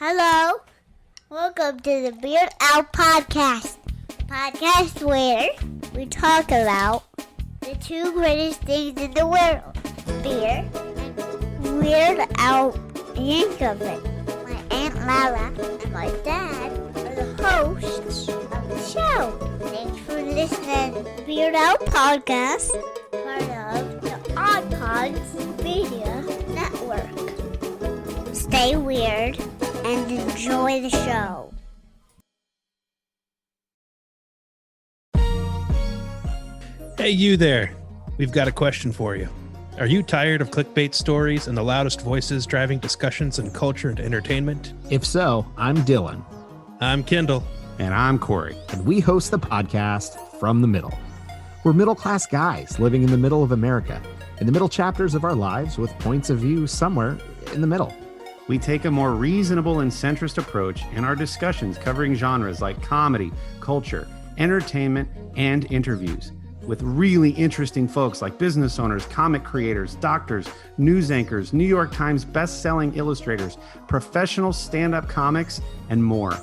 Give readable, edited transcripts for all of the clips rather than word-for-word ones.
Hello, welcome to the Beard Out Podcast. Podcast where we talk about the two greatest things in the world, beer and Weird Al Yankovic. My Aunt Lala and my dad are the hosts of the show. Thanks for listening to the Beard Out Podcast, part of the iPods Media Network. Stay weird and enjoy the show. Hey, you there. We've got a question for you. Are you tired of clickbait stories and the loudest voices driving discussions in culture and entertainment? If so, I'm Dylan. I'm Kendall. And I'm Corey. And we host the podcast From the Middle. We're middle-class guys living in the middle of America, in the middle chapters of our lives with points of view somewhere in the middle. We take a more reasonable and centrist approach in our discussions covering genres like comedy, culture, entertainment, and interviews with really interesting folks like business owners, comic creators, doctors, news anchors, New York Times best-selling illustrators, professional stand-up comics, and more.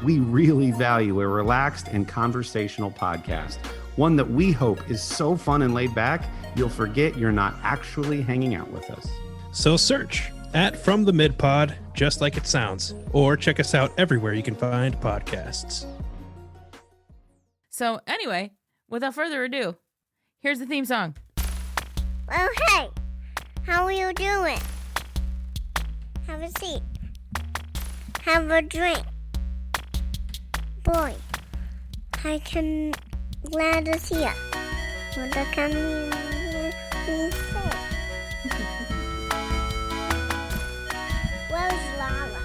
We really value a relaxed and conversational podcast, one that we hope is so fun and laid back, you'll forget you're not actually hanging out with us. So search at From the Mid Pod, just like it sounds, or check us out everywhere you can find podcasts. So anyway, without further ado, here's the theme song. Well, hey, how are you doing? Have a seat. Have a drink. Boy, I can glad to see ya. What can you say? Where's Lala?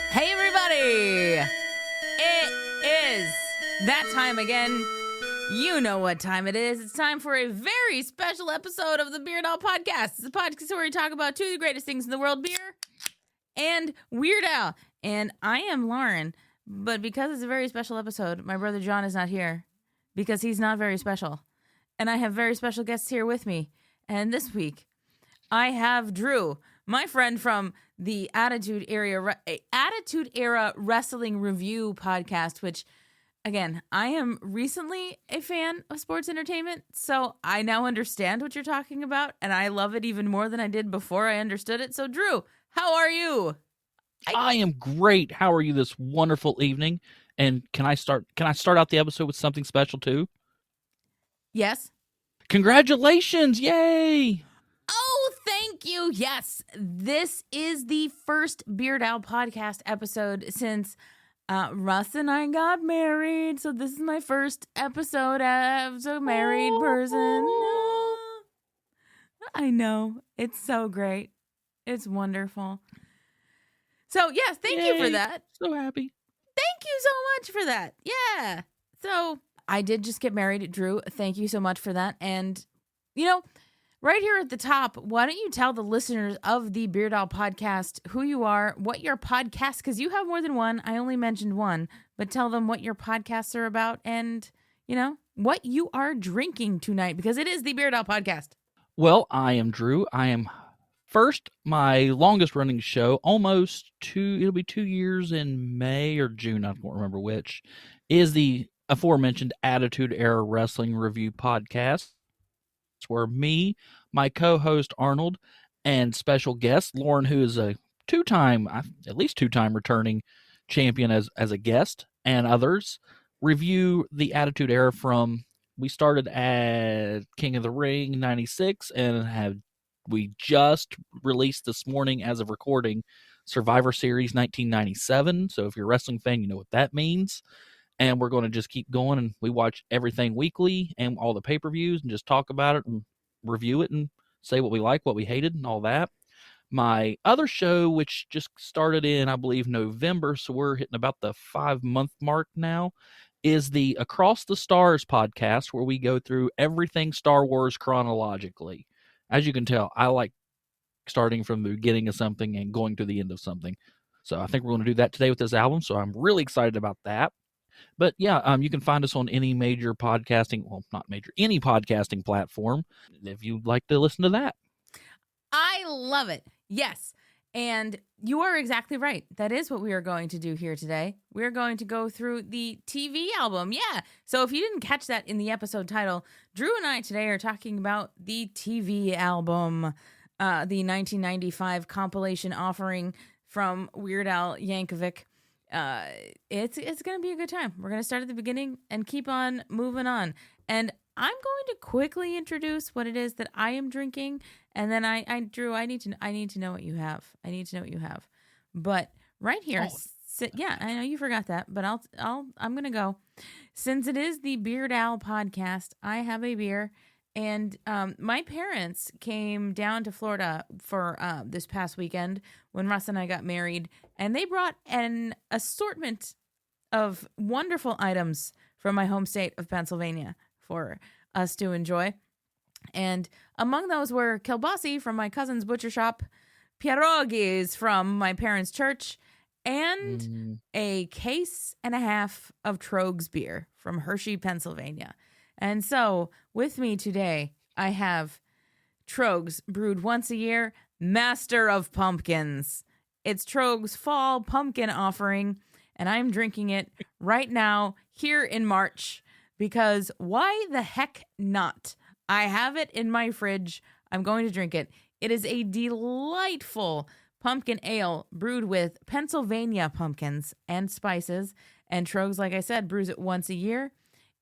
Hey everybody! It is that time again. You know what time it is. It's time for a very special episode of the Beard Al Podcast. It's a podcast where we talk about two of the greatest things in the world, beer and Weird Al. And I am Lauren, but because it's a very special episode, my brother John is not here because he's not very special. And I have very special guests here with me. And this week, I have Drew, my friend from the Attitude Era Wrestling Review podcast, which, again, I am recently a fan of sports entertainment, so I now understand what you're talking about, and I love it even more than I did before I understood it. So, Drew, how are you? I am great. How are you this wonderful evening? And can I start out the episode with something special too? Yes. Congratulations. Yay. Oh, thank you. Yes. This is the first Beard Owl podcast episode since Russ and I got married. So this is my first episode as a married person. I know. It's so great. It's wonderful. So, yes, thank you for that. So happy. Thank you so much for that. Yeah. So, I did just get married, Drew. Thank you so much for that. And, you know, right here at the top, why don't you tell the listeners of the Beard Owl podcast who you are, what your podcast, because you have more than one. I only mentioned one, but tell them what your podcasts are about and, you know, what you are drinking tonight, because it is the Beard Owl podcast. Well, I am Drew. I am first, my longest running show, it'll be 2 years in May or June, I don't remember which, is the aforementioned Attitude Era Wrestling Review podcast. It's where me, my co-host Arnold, and special guest Lauren, who is at least two-time returning champion as a guest, and others, review the Attitude Era from, we started at King of the Ring 96 and we just released this morning as of recording Survivor Series 1997. So if you're a wrestling fan, you know what that means. And we're going to just keep going, and we watch everything weekly and all the pay-per-views and just talk about it and review it and say what we like, what we hated, and all that. My other show, which just started in, I believe, November, so we're hitting about the 5-month mark now, is the Across the Stars podcast, where we go through everything Star Wars chronologically. As you can tell, I like starting from the beginning of something and going to the end of something. So I think we're going to do that today with this album, so I'm really excited about that. But yeah, you can find us on any major podcasting, well, not major, any podcasting platform if you'd like to listen to that. I love it. Yes. And you are exactly right. That is what we are going to do here today. We're going to go through the TV album. Yeah. So if you didn't catch that in the episode title, Drew and I today are talking about the TV album, the 1995 compilation offering from Weird Al Yankovic. It's going to be a good time. We're going to start at the beginning and keep on moving on. And I'm going to quickly introduce what it is that I am drinking, and then Drew, I need to know what you have. I need to know what you have. But right here, yeah, I know you forgot that, but I'm gonna go. Since it is the Beard Owl podcast, I have a beer, and my parents came down to Florida for this past weekend when Russ and I got married, and they brought an assortment of wonderful items from my home state of Pennsylvania for us to enjoy. And among those were kielbasi from my cousin's butcher shop, pierogies from my parents' church, and a case and a half of Trogs beer from Hershey, Pennsylvania. And so with me today, I have Trogs brewed once a year, Master of Pumpkins. It's Trogs' fall pumpkin offering, and I'm drinking it right now here in March. Because why the heck not? I have it in my fridge. I'm going to drink it. It is a delightful pumpkin ale brewed with Pennsylvania pumpkins and spices. And Trogs, like I said, brews it once a year.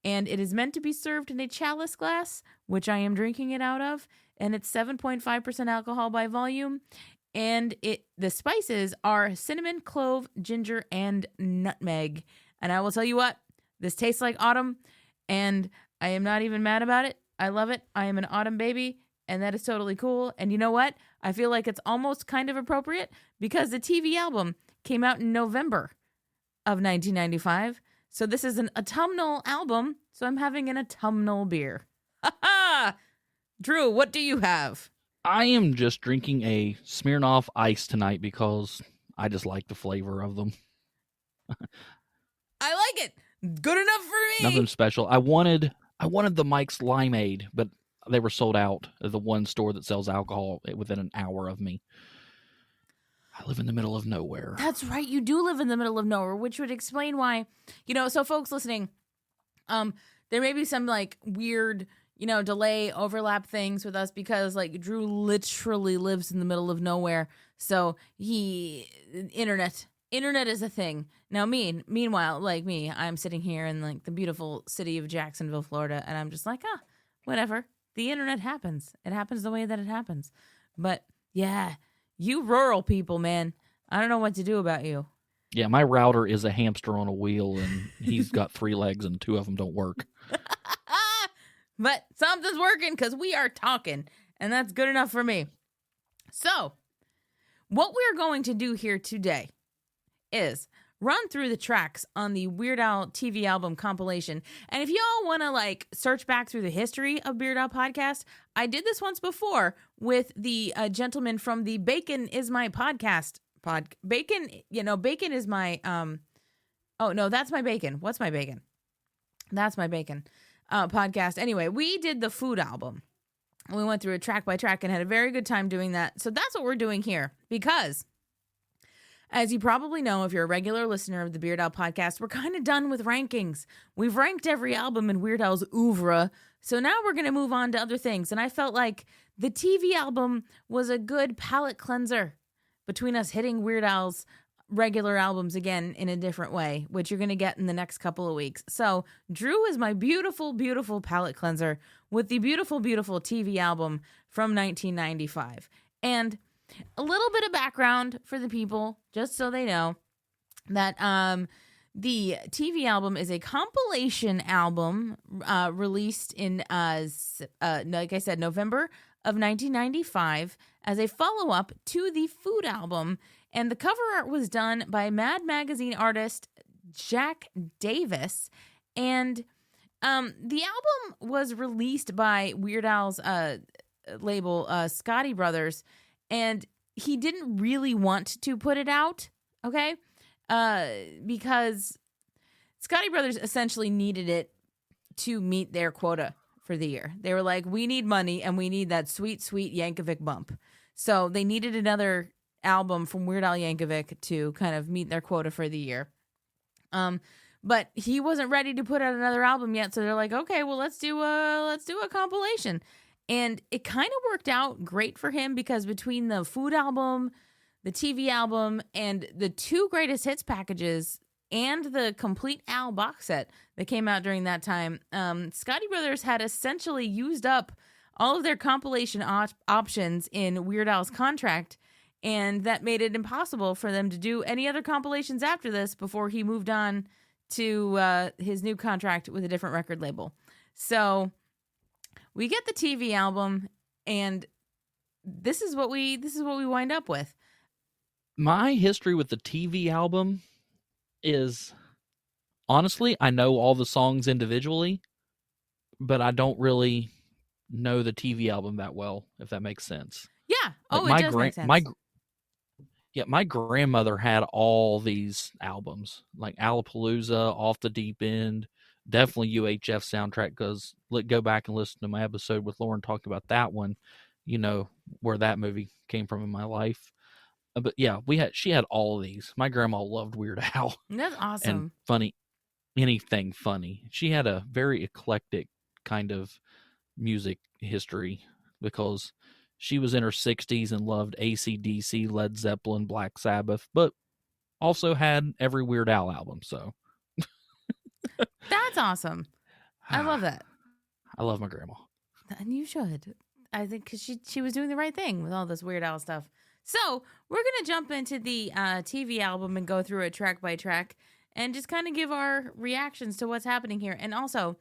And it is meant to be served in a chalice glass, which I am drinking it out of. And it's 7.5% alcohol by volume. And the spices are cinnamon, clove, ginger, and nutmeg. And I will tell you what, this tastes like autumn. And I am not even mad about it. I love it. I am an autumn baby, and that is totally cool. And you know what? I feel like it's almost kind of appropriate because the TV album came out in November of 1995. So this is an autumnal album, so I'm having an autumnal beer. Ha-ha! Drew, what do you have? I am just drinking a Smirnoff Ice tonight because I just like the flavor of them. I like it. Good enough for me. Nothing special. I wanted the Mike's Limeade, but they were sold out at the one store that sells alcohol within an hour of me. I live in the middle of nowhere. That's right. You do live in the middle of nowhere, which would explain why, so folks listening, there may be some like weird, delay overlap things with us because like Drew literally lives in the middle of nowhere. So internet is a thing. Now, meanwhile, like me, I'm sitting here in like the beautiful city of Jacksonville, Florida, and I'm just like, whatever. The internet happens. It happens the way that it happens. But yeah, you rural people, man, I don't know what to do about you. Yeah, my router is a hamster on a wheel, and he's got 3 legs, and 2 of them don't work. But something's working because we are talking, and that's good enough for me. So, what we're going to do here today is run through the tracks on the Weird Al TV album compilation. And if y'all want to like search back through the history of Beard Al podcast, I did this once before with the gentleman from the Bacon is My podcast. Bacon is my oh no, that's my bacon. What's my bacon? That's my bacon podcast. Anyway, we did the food album. We went through it track by track and had a very good time doing that. So that's what we're doing here because, as you probably know, if you're a regular listener of the Beard Owl podcast, we're kind of done with rankings. We've ranked every album in Weird Al's oeuvre, so now we're going to move on to other things. And I felt like the TV album was a good palate cleanser between us hitting Weird Al's regular albums again in a different way, which you're going to get in the next couple of weeks. So Drew is my beautiful, beautiful palate cleanser with the beautiful, beautiful TV album from 1995. And a little bit of background for the people, just so they know that the TV album is a compilation album released in, like I said, November of 1995 as a follow-up to the food album. And the cover art was done by Mad Magazine artist Jack Davis. And the album was released by Weird Al's label, Scotti Brothers. And he didn't really want to put it out, okay? Because Scotty Brothers essentially needed it to meet their quota for the year. They were like, we need money and we need that sweet, sweet Yankovic bump. So they needed another album from Weird Al Yankovic to kind of meet their quota for the year. But he wasn't ready to put out another album yet, so they're like, okay, well, let's do a compilation. And it kind of worked out great for him because between the food album, the TV album, and the 2 greatest hits packages and the complete Al box set that came out during that time, Scotty Brothers had essentially used up all of their compilation options in Weird Al's contract, and that made it impossible for them to do any other compilations after this before he moved on to his new contract with a different record label. So we get the TV album, and this is what we wind up with. My history with the TV album is, honestly, I know all the songs individually, but I don't really know the TV album that well, if that makes sense. Yeah. Like It does make sense. My grandmother had all these albums, like Alapalooza, Off the Deep End, definitely UHF soundtrack, because go back and listen to my episode with Lauren talking about that one, you know, where that movie came from in my life. But yeah, she had all of these. My grandma loved Weird Al. That's awesome. And funny, anything funny. She had a very eclectic kind of music history because she was in her 60s and loved AC/DC, Led Zeppelin, Black Sabbath, but also had every Weird Al album. So that's awesome. I love that. I love my grandma. And you should. I think because she was doing the right thing with all this Weird Al stuff. So we're going to jump into the TV album and go through it track by track and just kind of give our reactions to what's happening here. And also,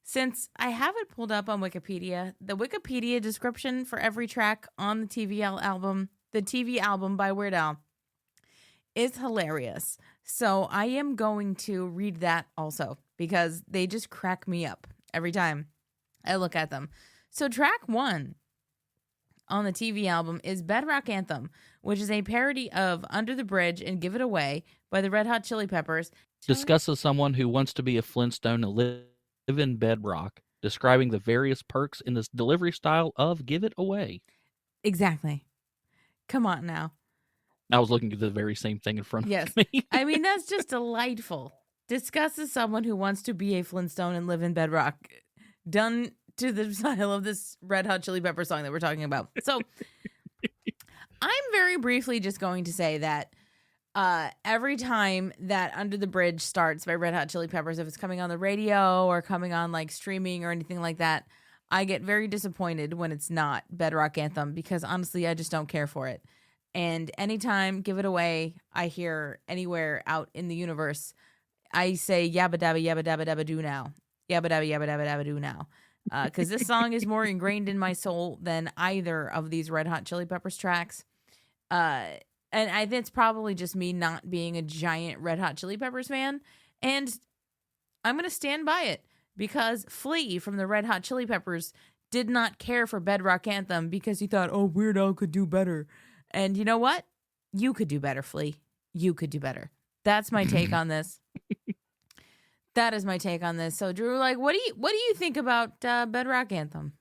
since I have it pulled up on Wikipedia, the Wikipedia description for every track on the TV album by Weird Al, is hilarious. So I am going to read that also because they just crack me up every time I look at them. So track 1 on the TV album is Bedrock Anthem, which is a parody of Under the Bridge and Give It Away by the Red Hot Chili Peppers. Discusses someone who wants to be a Flintstone and live in bedrock, describing the various perks in this delivery style of Give It Away. Exactly. Come on now. I was looking at the very same thing in front Yes. of me. I mean, that's just delightful. Discusses someone who wants to be a Flintstone and live in bedrock. Done to the style of this Red Hot Chili Pepper song that we're talking about. So I'm very briefly just going to say that every time that Under the Bridge starts by Red Hot Chili Peppers, if it's coming on the radio or coming on like streaming or anything like that, I get very disappointed when it's not Bedrock Anthem because honestly, I just don't care for it. And anytime Give It Away I hear anywhere out in the universe, I say yabba dabba do now. Yabba dabba do now. Because this song is more ingrained in my soul than either of these Red Hot Chili Peppers tracks. And I think it's probably just me not being a giant Red Hot Chili Peppers fan. And I'm going to stand by it because Flea from the Red Hot Chili Peppers did not care for Bedrock Anthem because he thought, oh, Weird Al could do better. And you know what? You could do better, Flea. You could do better. That's my take on this. That is my take on this. So, Drew, like, what do you think about Bedrock Anthem?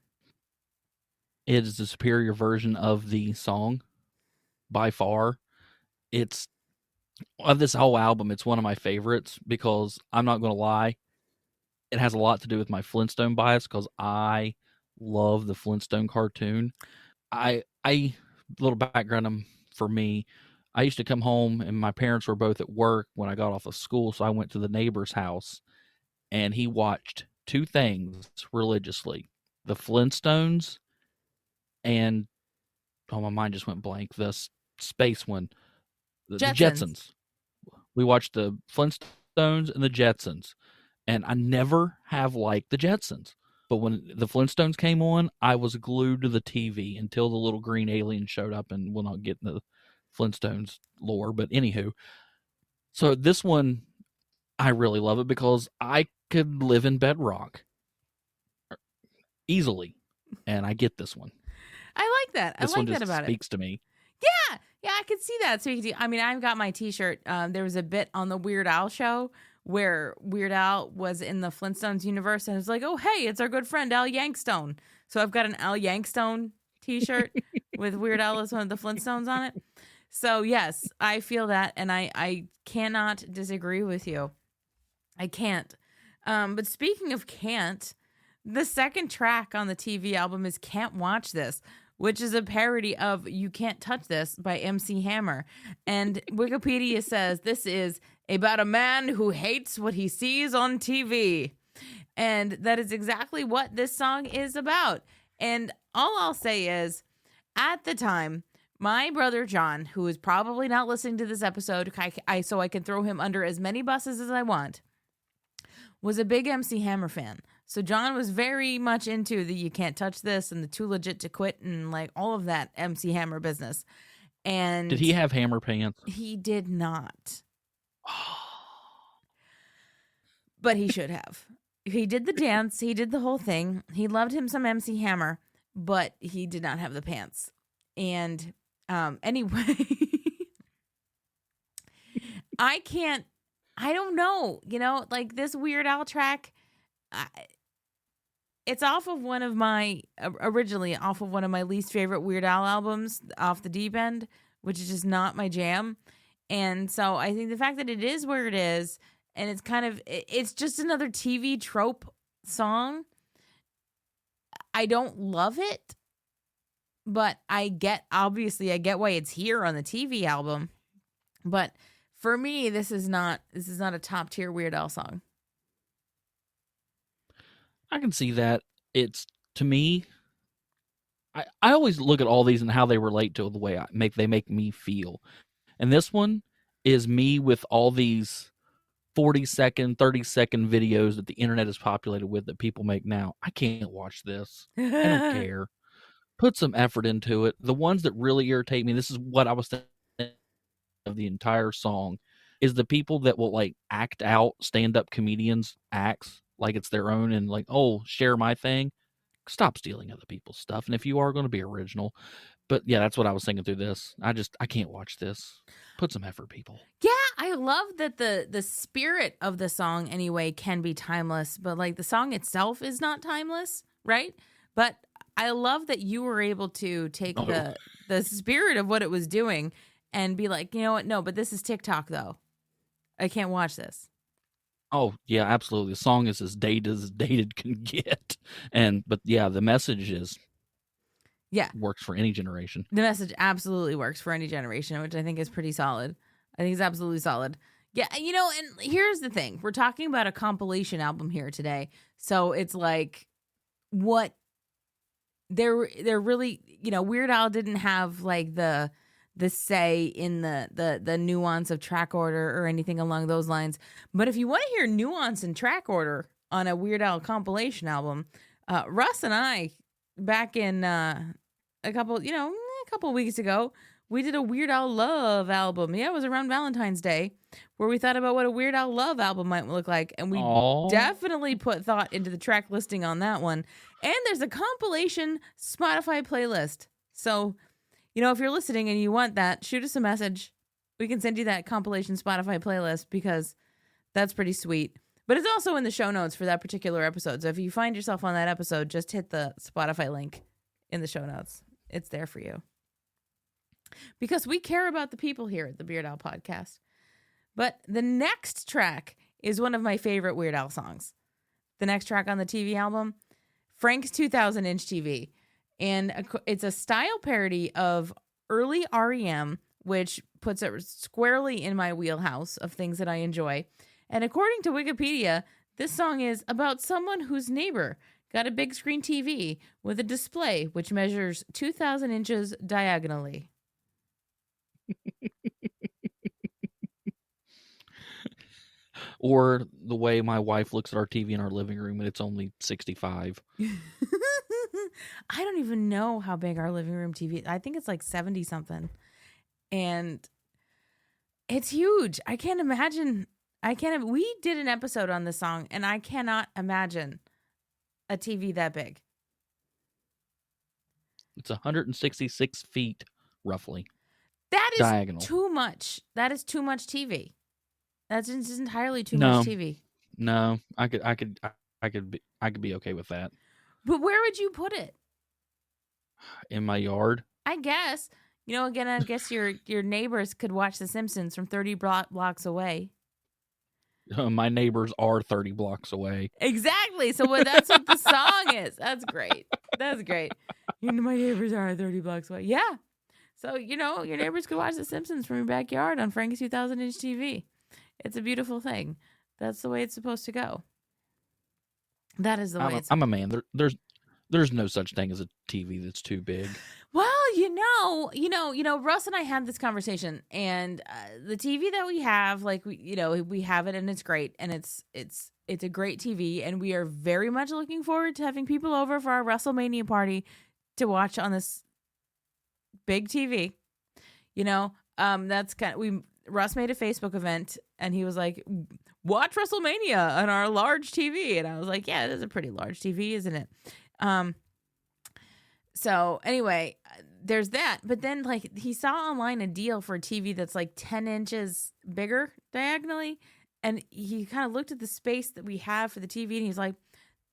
It is the superior version of the song, by far. It's of this whole album. It's one of my favorites because I'm not going to lie, it has a lot to do with my Flintstone bias because I love the Flintstone cartoon. I little background for me. I used to come home and my parents were both at work when I got off of school, so I went to the neighbor's house and he watched 2 things religiously. The Flintstones and, oh, my mind just went blank, the space one. The Jetsons. We watched the Flintstones and the Jetsons. And I never have liked the Jetsons. But when the Flintstones came on, I was glued to the TV until the little green alien showed up, and we'll not get into the Flintstones lore, but anywho. So this one, I really love it because I could live in bedrock easily, and I get this one. I like that. This I like one that just about it. speaks to me. Yeah, I could see that. So I mean, I've got my T-shirt. There was a bit on the Weird Al show where Weird Al was in the Flintstones universe and it's like, oh, hey, it's our good friend Al Yankstone. So I've got an Al Yankstone t-shirt with Weird Al as one of the Flintstones on it. So yes, I feel that, and I cannot disagree with you. I can't. But speaking of can't, the second track on the TV album is Can't Watch This, which is a parody of You Can't Touch This by MC Hammer. And Wikipedia says this is about a man who hates what he sees on TV. And that is exactly what this song is about. And all I'll say is, at the time, my brother John, who is probably not listening to this episode, so I can throw him under as many buses as I want, was a big MC Hammer fan. So John was very much into the You Can't Touch This and the Too Legit to Quit and like all of that MC Hammer business. And Did he have hammer pants? he did not. But he should have. He did the dance. He did the whole thing. He loved him some MC Hammer, but he did not have the pants. And anyway, I don't know, like this Weird Al track, it's originally off of one of my least favorite Weird Al albums, Off the Deep End, which is just not my jam. And so I think the fact that it is where it is, and it's just another TV trope song. I don't love it, but I get why it's here on the TV album. But for me, this is not a top tier Weird Al song. I can see that. It's, to me, I always look at all these and how they relate to the way they make me feel. And this one is me with all these 40-second, 30-second videos that the internet is populated with that people make now. I can't watch this. I don't care. Put some effort into it. The ones that really irritate me, this is what I was thinking of the entire song, is the people that will like act out stand-up comedians acts like it's their own and like, oh, share my thing. Stop stealing other people's stuff. And if you are going to be original, but yeah, that's what I was thinking through this. I can't watch this. Put some effort, people. Yeah, I love that the spirit of the song anyway can be timeless, but like the song itself is not timeless, right? But I love that you were able to take the spirit of what it was doing and be like, you know what? No, but this is TikTok though. I can't watch this. Oh yeah, absolutely. The song is as dated can get, but yeah, the message works for any generation. The message absolutely works for any generation, which I think is pretty solid. I think it's absolutely solid. Yeah, and here's the thing: we're talking about a compilation album here today, so it's like what they're really, Weird Al didn't have like the say in the nuance of track order or anything along those lines. But if you want to hear nuance and track order on a Weird Al compilation album, Russ and I, back in a couple weeks ago, we did a Weird Al Love album. Yeah, it was around Valentine's Day, where we thought about what a Weird Al Love album might look like. And we definitely put thought into the track listing on that one. And there's a compilation Spotify playlist. So, if you're listening and you want that, shoot us a message. We can send you that compilation Spotify playlist because that's pretty sweet. But it's also in the show notes for that particular episode. So if you find yourself on that episode, just hit the Spotify link in the show notes. It's there for you. Because we care about the people here at the Beard Al Podcast. But the next track is one of my favorite Weird Al songs. The next track on the TV album, Frank's 2000-inch TV. And it's a style parody of early REM, which puts it squarely in my wheelhouse of things that I enjoy. And according to Wikipedia, this song is about someone whose neighbor got a big screen TV with a display which measures 2,000 inches diagonally. Or the way my wife looks at our TV in our living room and it's only 65. I don't even know how big our living room TV is. I think it's like 70 something. And it's huge. I can't imagine. We did an episode on this song and I cannot imagine a TV that big. It's 166 feet roughly. That is diagonal. too much. That is too much TV. That's just entirely too No. much TV. No, I could be okay with that. But where would you put it? In my yard. I guess. Again, I guess your neighbors could watch The Simpsons from 30 blocks away. My neighbors are 30 blocks away. Exactly. So that's what the song is. That's great. That's great. My neighbors are 30 blocks away. Yeah. So, your neighbors could watch The Simpsons from your backyard on Frank's 2000-inch TV. It's a beautiful thing. That's the way it's supposed to go. That is the way I'm a man. There's no such thing as a TV that's too big. Well, Russ and I had this conversation, and the TV that we have, we have it, and it's great, and it's a great TV, and we are very much looking forward to having people over for our WrestleMania party to watch on this big TV. That's Russ made a Facebook event, and he was like, "Watch WrestleMania on our large TV," and I was like, "Yeah, it is a pretty large TV, isn't it?" So anyway, there's that. But then he saw online a deal for a TV that's 10 inches bigger diagonally. And he kind of looked at the space that we have for the TV and he's like,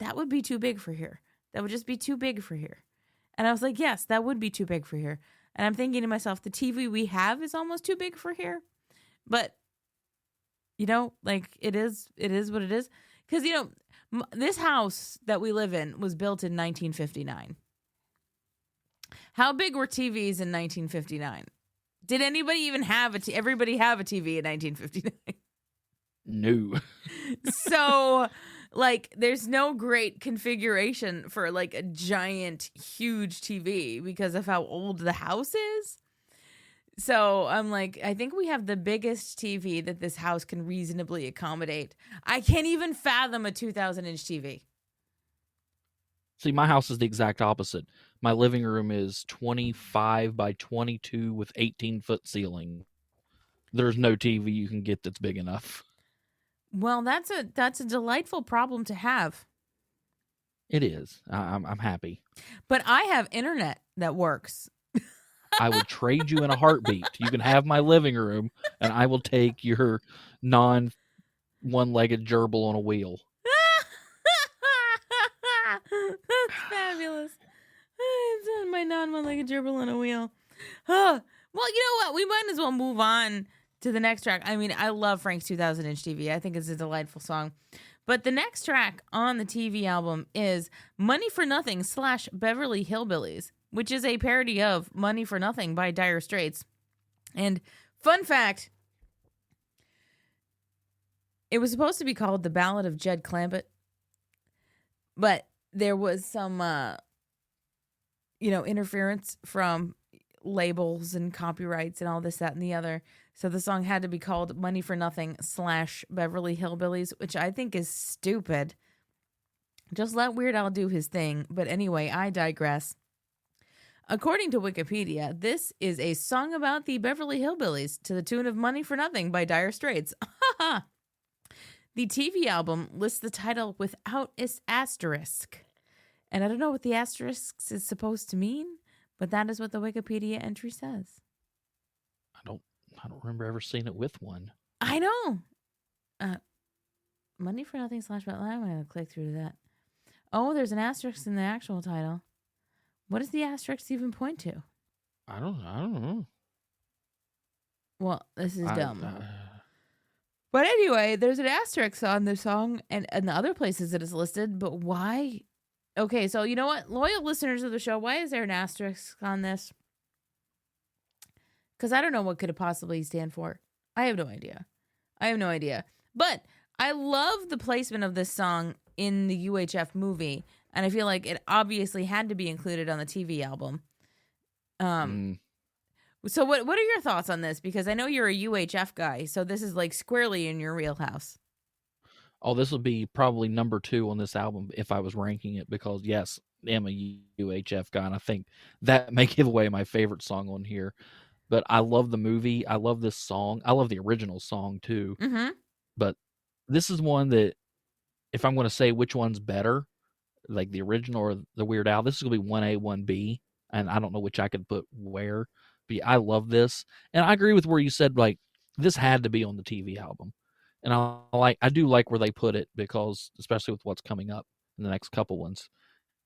that would be too big for here. That would just be too big for here. And I was like, yes, that would be too big for here. And I'm thinking to myself, the TV we have is almost too big for here. But, it is what it is. Because, this house that we live in was built in 1959. How big were TVs in 1959? Did anybody even have everybody have a TV in 1959? No. So, there's no great configuration for, a giant, huge TV because of how old the house is. So, I'm like, I think we have the biggest TV that this house can reasonably accommodate. I can't even fathom a 2,000-inch TV. See, my house is the exact opposite. My living room is 25 by 22 with 18-foot ceiling. There's no TV you can get that's big enough. Well, that's a delightful problem to have. It is. I'm happy. But I have internet that works. I would trade you in a heartbeat. You can have my living room, and I will take your non-one-legged gerbil on a wheel. That's fabulous. It's on my non-one-legged gerbil on a wheel. Well, you know what? We might as well move on to the next track. I mean, I love Frank's 2000-inch TV. I think it's a delightful song. But the next track on the TV album is Money for Nothing / Beverly Hillbillies, which is a parody of Money for Nothing by Dire Straits. And fun fact, it was supposed to be called The Ballad of Jed Clampett, but there was some, interference from labels and copyrights and all this, that, and the other. So the song had to be called Money for Nothing / Beverly Hillbillies, which I think is stupid. Just let Weird Al do his thing. But anyway, I digress. According to Wikipedia, this is a song about the Beverly Hillbillies to the tune of Money for Nothing by Dire Straits. The TV album lists the title without its asterisk. And I don't know what the asterisk is supposed to mean, but that is what the Wikipedia entry says. I don't remember ever seeing it with one. I know. Money for Nothing / I'm going to click through to that. Oh, there's an asterisk in the actual title. What does the asterisk even point to? I don't know. Well, this is dumb. But anyway, there's an asterisk on the song and the other places it is listed, but why? Okay, so you know what? Loyal listeners of the show, why is there an asterisk on this? Because I don't know what could it possibly stand for. I have no idea. But I love the placement of this song in the UHF movie, and I feel like it obviously had to be included on the TV album. So what are your thoughts on this? Because I know you're a UHF guy, so this is squarely in your wheelhouse. Oh, this would be probably number 2 on this album if I was ranking it, because yes, I'm a UHF guy, and I think that may give away my favorite song on here. But I love the movie. I love this song. I love the original song too. Mm-hmm. But this is one that, if I'm going to say which one's better, like the original or the Weird Al, this is going to be 1A, 1B, and I don't know which I could put where. But I love this, and I agree with where you said this had to be on the TV album. And I do like where they put it, because especially with what's coming up in the next couple ones,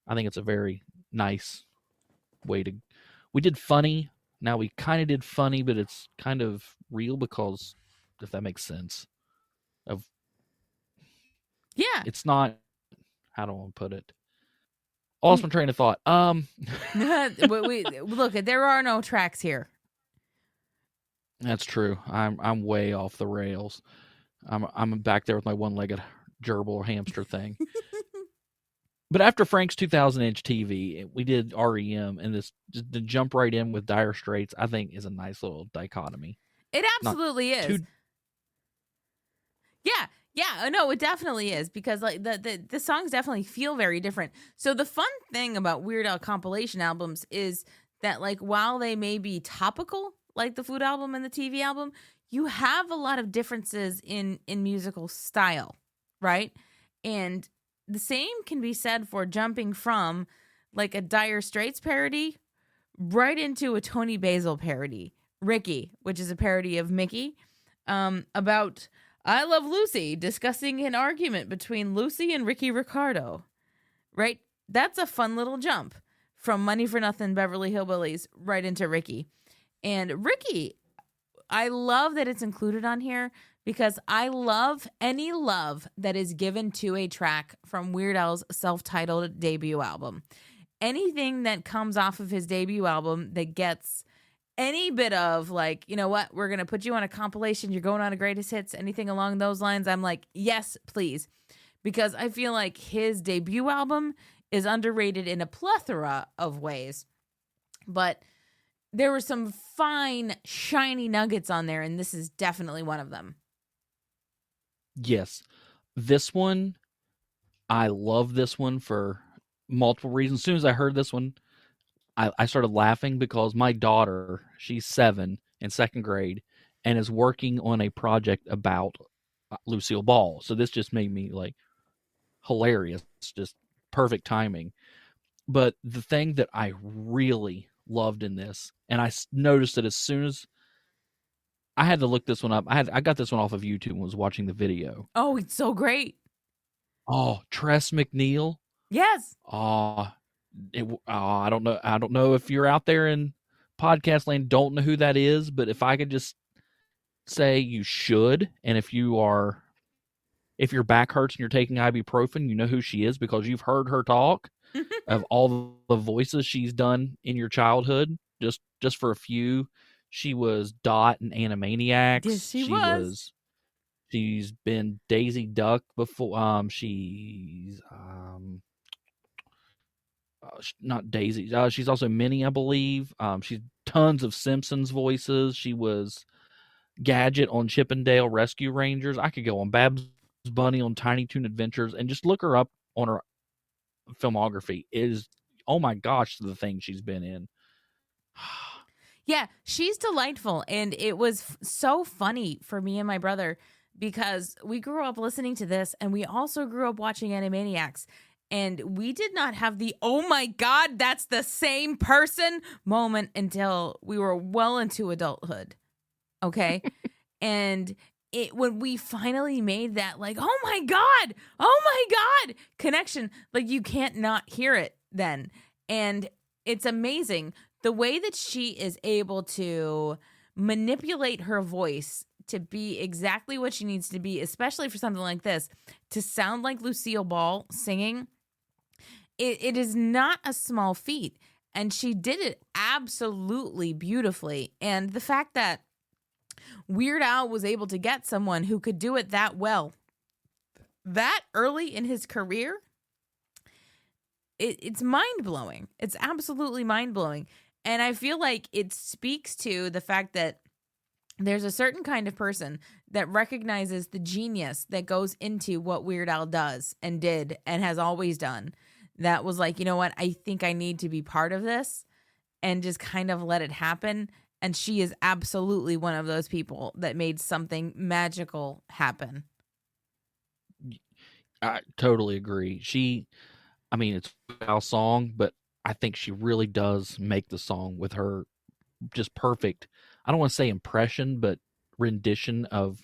I think it's a very nice way to. We did funny. Now we kind of did funny, but it's kind of real, because if that makes sense, of Yeah. it's not. How do I put it? Lost my train of thought. we look, there are no tracks here. That's true. I'm way off the rails. I'm back there with my one-legged gerbil or hamster thing. But after Frank's 2000-inch TV, we did REM, and this just to jump right in with Dire Straits, I think, is a nice little dichotomy. It absolutely is. Yeah, no, it definitely is, because like the songs definitely feel very different. So the fun thing about Weird Al compilation albums is that, like, while they may be topical, like the food album and the TV album, you have a lot of differences in musical style, right? And the same can be said for jumping from like a Dire Straits parody right into a Tony Basil parody, Ricky, which is a parody of Mickey, about I Love Lucy, discussing an argument between Lucy and Ricky Ricardo, right? That's a fun little jump from Money for Nothing, Beverly Hillbillies, right into Ricky. And Ricky, I love that it's included on here, because I love any love that is given to a track from Weird Al's self-titled debut album. Anything that comes off of his debut album that gets any bit of, like, you know what, we're going to put you on a compilation, you're going on a greatest hits, anything along those lines, I'm like, yes, please. Because I feel like his debut album is underrated in a plethora of ways. But there were some fine, shiny nuggets on there, and this is definitely one of them. Yes. This one, I love this one for multiple reasons. As soon as I heard this one, I started laughing, because my daughter, she's 7 in second grade, and is working on a project about Lucille Ball. So this just made me like hilarious. It's just perfect timing. But the thing that I really loved in this, and I noticed it as soon as I had to look this one up. I got this one off of YouTube and was watching the video. Oh, it's so great. Oh, Tress MacNeille. Yes. I don't know. I don't know if you're out there in podcast land, don't know who that is, but if I could just say you should, and if your back hurts and you're taking ibuprofen, you know who she is, because you've heard her talk of all the voices she's done in your childhood. Just for a few, she was Dot in Animaniacs. Yes, she was. She's been Daisy Duck before. She's not Daisy. She's also Minnie, I believe. She's tons of Simpsons voices. She was Gadget on Chip and Dale Rescue Rangers. I could go on Babs Bunny on Tiny Toon Adventures, and just look her up on her filmography. Oh my gosh, the thing she's been in. Yeah, she's delightful. And it was so funny for me and my brother, because we grew up listening to this, and we also grew up watching Animaniacs. And we did not have the, oh my God, that's the same person moment until we were well into adulthood. Okay. And when we finally made that, like, oh my God connection, like, you can't not hear it then. And it's amazing the way that she is able to manipulate her voice to be exactly what she needs to be, especially for something like this, to sound like Lucille Ball singing. It is not a small feat, and she did it absolutely beautifully. And the fact that Weird Al was able to get someone who could do it that well, that early in his career, it's mind-blowing. It's absolutely mind-blowing. And I feel like it speaks to the fact that there's a certain kind of person that recognizes the genius that goes into what Weird Al does and did and has always done. That was like, you know what? I think I need to be part of this, and just kind of let it happen. And she is absolutely one of those people that made something magical happen. I totally agree. It's a song, but I think she really does make the song with her just perfect. I don't want to say impression, but rendition of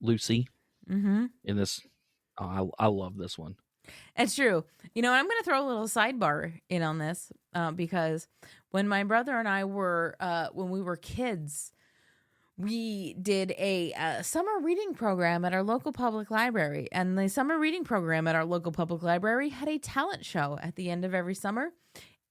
Lucy. Mm-hmm. in this. I love this one. It's true. You know, I'm going to throw a little sidebar in on this because when my brother and I were, when we were kids, we did a summer reading program at our local public library. And the summer reading program at our local public library had a talent show at the end of every summer.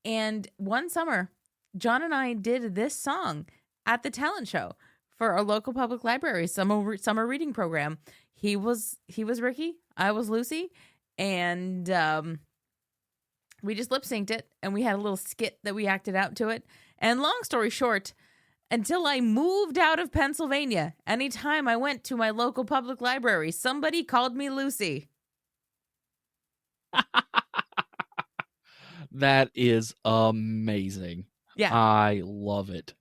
And one summer, John and I did this song at the talent show for our local public library summer reading program. He was Ricky, I was Lucy, and we just lip synced it, and we had a little skit that we acted out to it. And long story short, until I moved out of Pennsylvania, anytime I went to my local public library, somebody called me Lucy. That is amazing. Yeah. I love it.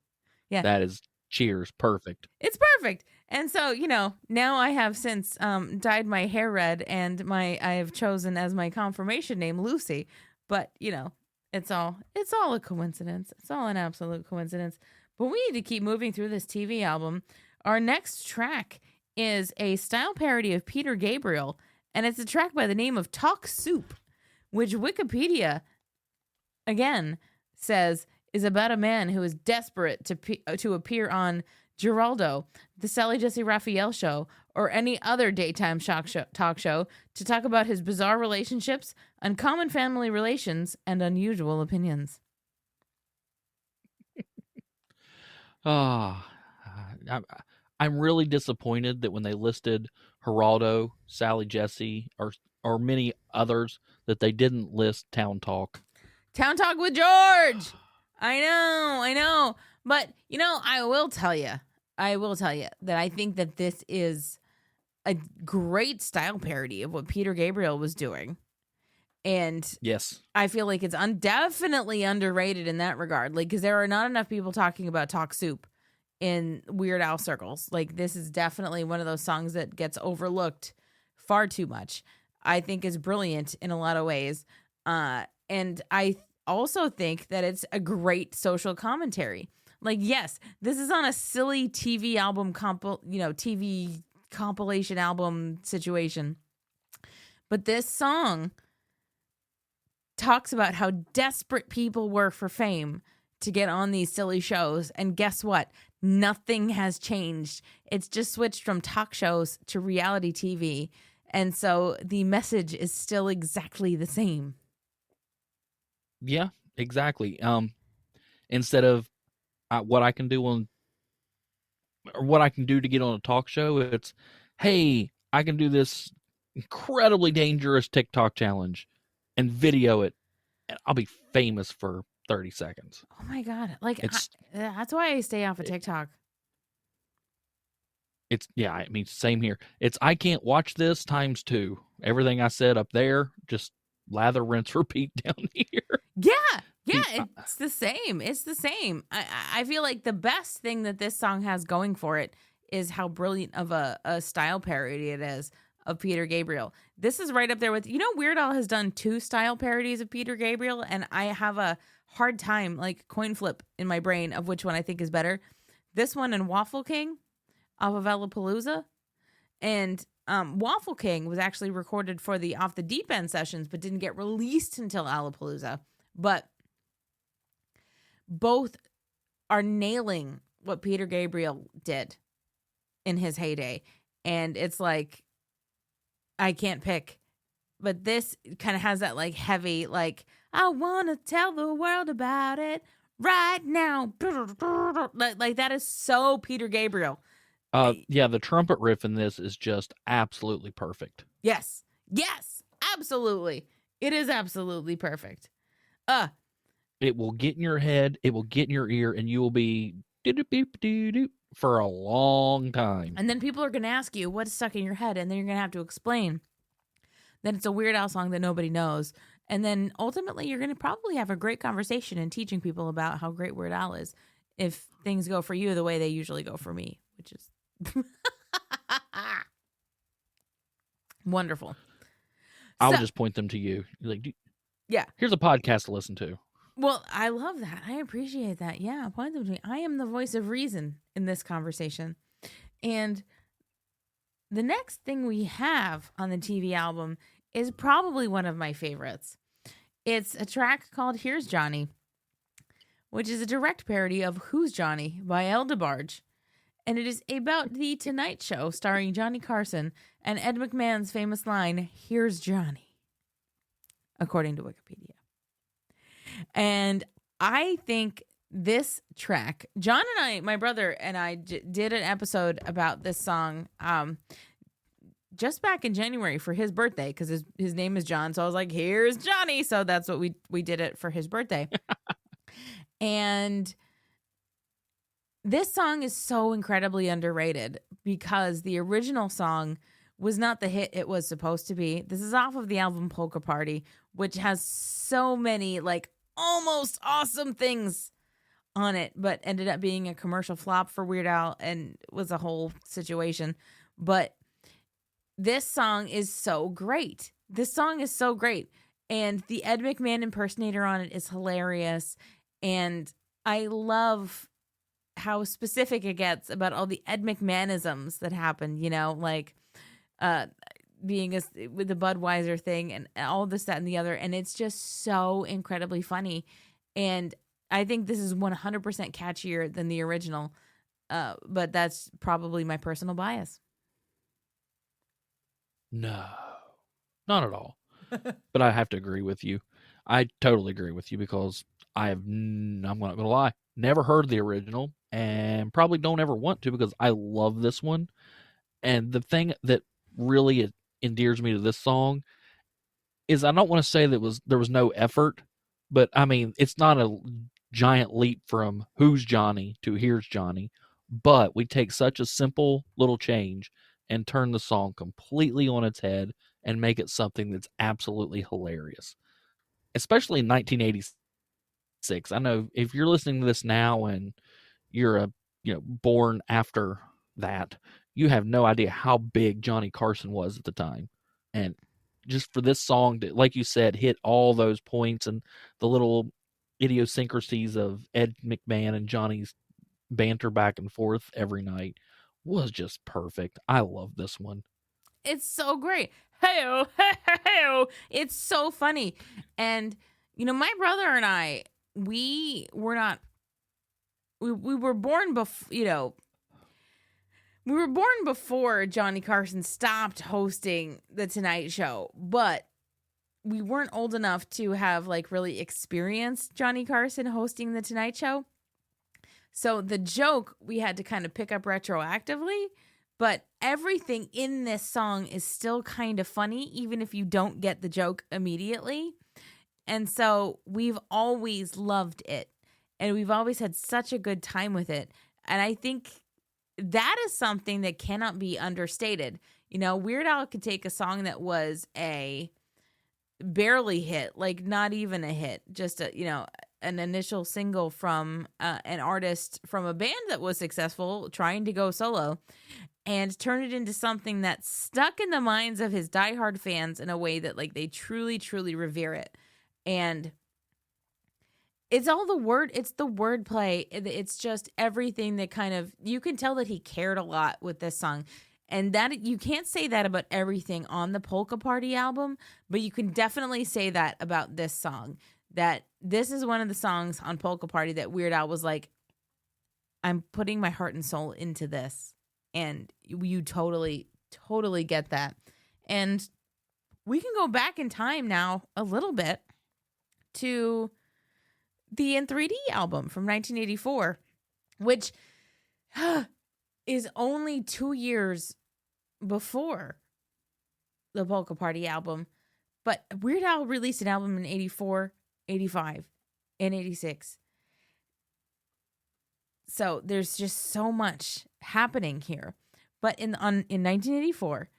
Yeah. That is cheers. Perfect. It's perfect. And so, you know, now I have since dyed my hair red, and I have chosen as my confirmation name Lucy. But, you know, it's all a coincidence. It's all an absolute coincidence. But we need to keep moving through this TV album. Our next track is a style parody of Peter Gabriel, and it's a track by the name of Talk Soup, which Wikipedia, again, says is about a man who is desperate to appear on Geraldo, the Sally Jesse Raphael Show, or any other daytime talk show to talk about his bizarre relationships, uncommon family relations, and unusual opinions. I'm really disappointed that when they listed Geraldo, Sally Jesse, or many others, that they didn't list Town Talk. Town Talk with George. I know. But, you know, I will tell you that I think that this is a great style parody of what Peter Gabriel was doing. And yes, I feel like it's definitely underrated in that regard. Like, because there are not enough people talking about Talk Soup in Weird Al circles. Like, this is definitely one of those songs that gets overlooked far too much. I think is brilliant in a lot of ways. And I also think that it's a great social commentary. Like, yes, this is on a silly TV album TV compilation album situation. But this song talks about how desperate people were for fame to get on these silly shows. And guess what? Nothing has changed. It's just switched from talk shows to reality TV. And so the message is still exactly the same. Yeah, exactly. Instead of what I can do to get on a talk show, it's, hey, I can do this incredibly dangerous TikTok challenge and video it, and I'll be famous for 30 seconds. Oh my God. Like, that's why I stay off of TikTok. Same here. It's, I can't watch this times 2. Everything I said up there, just lather, rinse, repeat down here. Yeah, it's the same. It's the same. I feel like the best thing that this song has going for it is how brilliant of a style parody it is of Peter Gabriel. This is right up there with, Weird Al has done 2 style parodies of Peter Gabriel, and I have a hard time, like, coin flip in my brain of which one I think is better. This one and Waffle King off of Alapalooza. And Waffle King was actually recorded for the Off the Deep End sessions, but didn't get released until Alapalooza. But both are nailing what Peter Gabriel did in his heyday. And it's like, I can't pick. But this kind of has that, like, heavy, like, I want to tell the world about it right now. Like that is so Peter Gabriel. The trumpet riff in this is just absolutely perfect. Yes, absolutely. It is absolutely perfect. It will get in your head, it will get in your ear, and you will be for a long time. And then people are going to ask you what's stuck in your head, and then you're going to have to explain that it's a Weird Al song that nobody knows. And then ultimately you're going to probably have a great conversation in teaching people about how great Weird Al is if things go for you the way they usually go for me, which is wonderful. I'll just point them to you. Like, yeah, here's a podcast to listen to. Well, I love that. I appreciate that. Yeah, point them to me. I am the voice of reason in this conversation. And The next thing we have on the TV album is probably one of my favorites. It's a track called Here's Johnny, which is a direct parody of Who's Johnny by El DeBarge. And it is about the Tonight Show starring Johnny Carson and Ed McMahon's famous line, "Here's Johnny," according to Wikipedia. And I think this track, John and I, my brother and I did an episode about this song just back in January for his birthday, because his name is John. So I was like, "Here's Johnny." So that's what we did it for his birthday. And this song is so incredibly underrated because the original song was not the hit it was supposed to be. This is off of the album Polka Party, which has so many like almost awesome things on it, but ended up being a commercial flop for Weird Al and was a whole situation. But this song is so great. This song is so great. And the Ed McMahon impersonator on it is hilarious. And I love how specific it gets about all the Ed McMahonisms that happen, you know, like being with the Budweiser thing and all this, that, and the other. And it's just so incredibly funny. And I think this is 100% catchier than the original. But that's probably my personal bias. No, not at all. But I have to agree with you. I totally agree with you because I'm not going to lie, never heard the original and probably don't ever want to because I love this one. And the thing that really endears me to this song is I don't want to say that there was no effort, but I mean, it's not a giant leap from Who's Johnny to Here's Johnny, but we take such a simple little change and turn the song completely on its head and make it something that's absolutely hilarious. Especially in 1986. I know if you're listening to this now and you're born after that, you have no idea how big Johnny Carson was at the time. And just for this song to, like you said, hit all those points and the little idiosyncrasies of Ed McMahon and Johnny's banter back and forth every night was just perfect. I love this one. It's so great. Hey-o, hey-o. It's so funny. And, my brother and I, we were born before, we were born before Johnny Carson stopped hosting The Tonight Show, but we weren't old enough to have really experienced Johnny Carson hosting The Tonight Show. So the joke we had to kind of pick up retroactively, but everything in this song is still kind of funny, even if you don't get the joke immediately. And so we've always loved it, and we've always had such a good time with it. And I think that is something that cannot be understated. Weird Al could take a song that was a barely hit, not even a hit, just an initial single from an artist from a band that was successful trying to go solo, and turn it into something that's stuck in the minds of his diehard fans in a way that they truly, truly revere it. And it's all it's the wordplay. It's just everything that kind of, you can tell that he cared a lot with this song. And that you can't say that about everything on the Polka Party album, but you can definitely say that about this song. That this is one of the songs on Polka Party that Weird Al was like, I'm putting my heart and soul into this. And you totally, totally get that. And we can go back in time now a little bit to the In 3D album from 1984, which is only 2 years before the Polka Party album. But Weird Al released an album in 84, 85, and 86. So there's just so much happening here. But in 1984,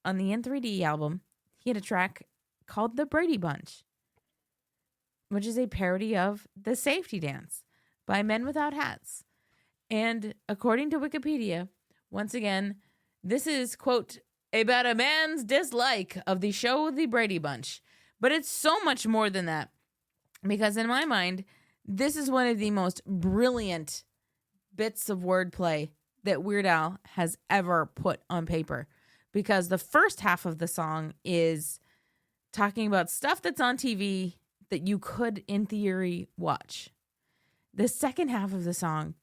on the N3D album, he had a track called The Brady Bunch, which is a parody of The Safety Dance by Men Without Hats. And according to Wikipedia, once again, this is, quote, about a man's dislike of the show The Brady Bunch. But it's so much more than that. Because in my mind, this is one of the most brilliant bits of wordplay that Weird Al has ever put on paper. because the first half of the song is talking about stuff that's on TV that you could, in theory, watch. The second half of the song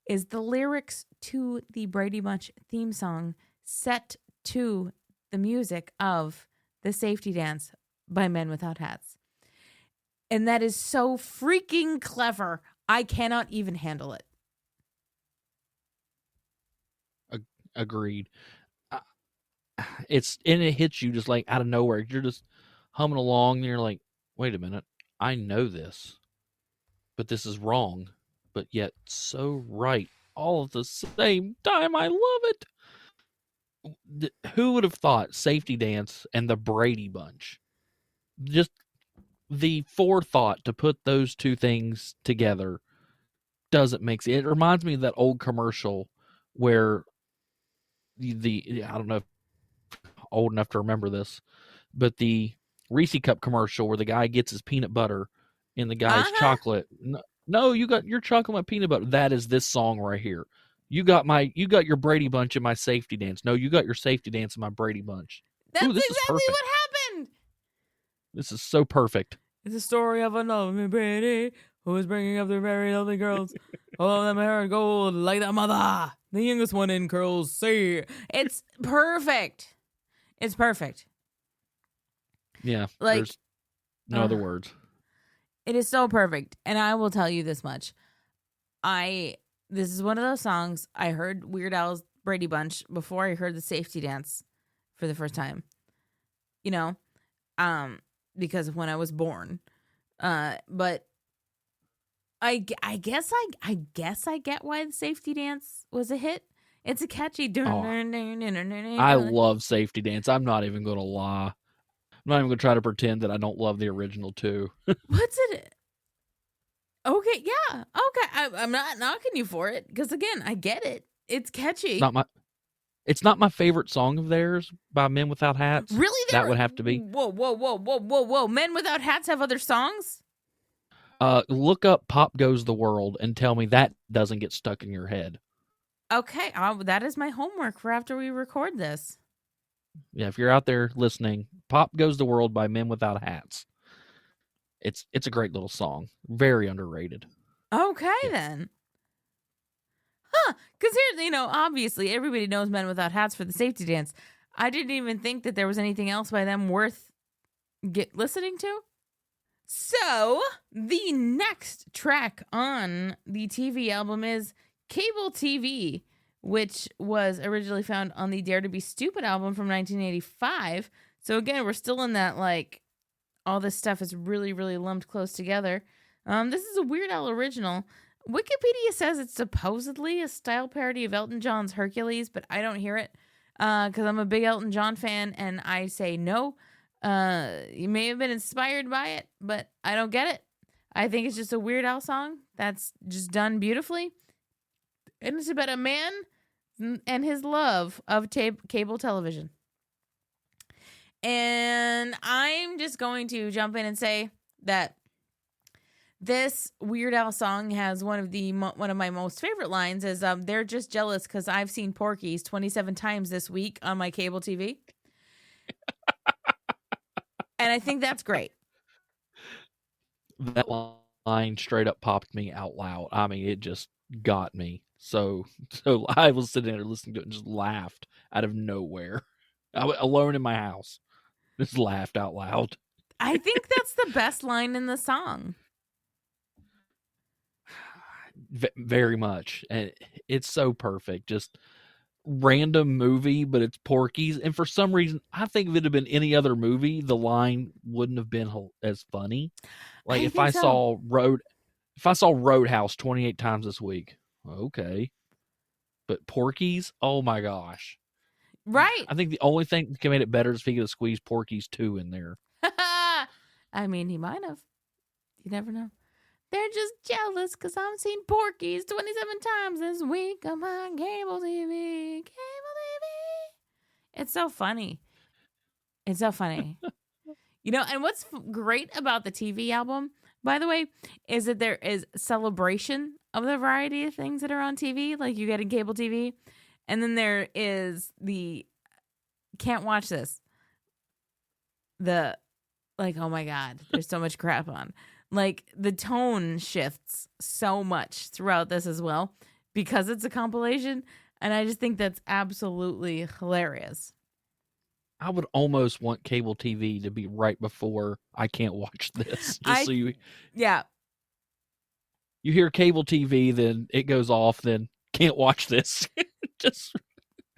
is the lyrics to the Brady Bunch theme song set to the music of The Safety Dance by Men Without Hats. And that is so freaking clever. I cannot even handle it. Agreed. It hits you just like out of nowhere. You're just humming along and you're like, wait a minute, I know this, but this is wrong, but yet so right all at the same time. I love it. Who would have thought Safety Dance and the Brady Bunch? Just the forethought to put those two things together doesn't make sense. It reminds me of that old commercial where I don't know if old enough to remember this, but the Reese Cup commercial where the guy gets his peanut butter in the guy's chocolate. No, you got your chocolate, my peanut butter. That is this song right here. You got your Brady Bunch in my Safety Dance. No, you got your Safety Dance in my Brady Bunch. That's Ooh, this exactly is perfect. what happened. This is so perfect. It's a story of a lovely Brady who is bringing up their very lovely girls. All of them hair and gold like their mother. The youngest one in curls. See, it's perfect. It's perfect. Yeah, Like, there's no other words. It is so perfect. And I will tell you this much. This is one of those songs I heard Weird Al's Brady Bunch before I heard the Safety Dance for the first time. You know, because of when I was born. But I guess I get why the Safety Dance was a hit. It's a catchy. I love Safety Dance. I'm not even going to lie. I'm not even going to try to pretend that I don't love the original too. What's it? Okay, yeah. Okay, I'm not knocking you for it because again, I get it. It's catchy. It's not my favorite song of theirs by Men Without Hats. Really? That would have to be. Whoa. Men Without Hats have other songs? Look up Pop Goes the World and tell me that doesn't get stuck in your head. Okay, that is my homework for after we record this. Yeah, if you're out there listening, Pop Goes the World by Men Without Hats. It's a great little song. Very underrated. Okay, then. Huh, because here, obviously everybody knows Men Without Hats for the Safety Dance. I didn't even think that there was anything else by them worth listening to. So, the next track on the TV album is Cable TV, which was originally found on the Dare to Be Stupid album from 1985. So again, we're still in that, like, all this stuff is really, really lumped close together. This is a Weird Al original. Wikipedia says it's supposedly a style parody of Elton John's Hercules, but I don't hear it because I'm a big Elton John fan, and I say no. You may have been inspired by it, but I don't get it. I think it's just a Weird Al song that's just done beautifully. And it's about a man and his love of cable television. And I'm just going to jump in and say that this Weird Al song has one of my most favorite lines is they're just jealous because I've seen Porky's 27 times this week on my cable TV. And I think that's great. That line straight up popped me out loud. I mean, it just got me. So I was sitting there listening to it and just laughed out of nowhere. I was alone in my house. Just laughed out loud. I think that's the best line in the song. Very much. And it's so perfect. Just random movie, but it's Porky's. And for some reason, I think if it had been any other movie, the line wouldn't have been as funny. Like if I saw Roadhouse 28 times this week, okay. But Porky's, oh my gosh. Right. I think the only thing that made it better is if he could have squeezed Porky's 2 in there. I mean, he might have. You never know. They're just jealous because I've seen Porky's 27 times this week on my cable TV. It's so funny. It's so funny. And what's great about the TV album, by the way, is that there is celebration of the variety of things that are on TV, like you get in cable TV. And then there is the can't watch this. Oh my God, there's so much crap on. Like, the tone shifts so much throughout this as well because it's a compilation. And I just think that's absolutely hilarious. I would almost want cable TV to be right before I can't watch this. So yeah. You hear cable TV, then it goes off, then can't watch this.